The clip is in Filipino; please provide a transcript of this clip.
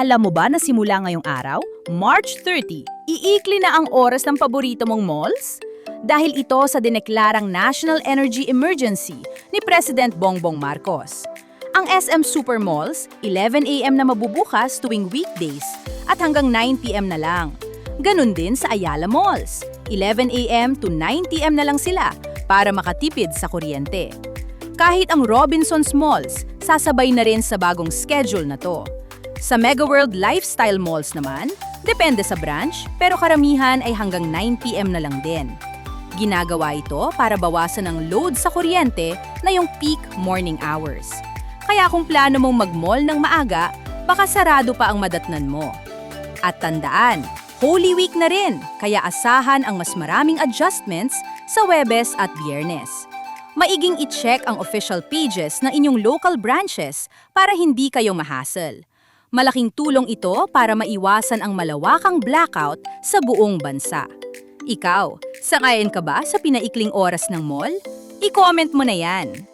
Alam mo ba na simula ngayong araw, March 30, iikli na ang oras ng paborito mong malls? Dahil ito sa dineklarang National Energy Emergency ni President Bongbong Marcos. Ang SM Supermalls, 11 AM na mabubukas tuwing weekdays at hanggang 9 PM na lang. Ganun din sa Ayala Malls, 11 AM to 9 PM na lang sila para makatipid sa kuryente. Kahit ang Robinsons Malls, sasabay na rin sa bagong schedule na to. Sa Mega World Lifestyle Malls naman, depende sa branch pero karamihan ay hanggang 9 PM na lang din. Ginagawa ito para bawasan ang load sa kuryente na yung peak morning hours. Kaya kung plano mong mag-mall ng maaga, baka sarado pa ang madatnan mo. At tandaan, Holy Week na rin, kaya asahan ang mas maraming adjustments sa Huwebes at Biyernes. Maiging i-check ang official pages ng inyong local branches para hindi kayo mahassle. Malaking tulong ito para maiwasan ang malawakang blackout sa buong bansa. Ikaw, sangayon ka ba sa pinaikling oras ng mall? I-comment mo na yan!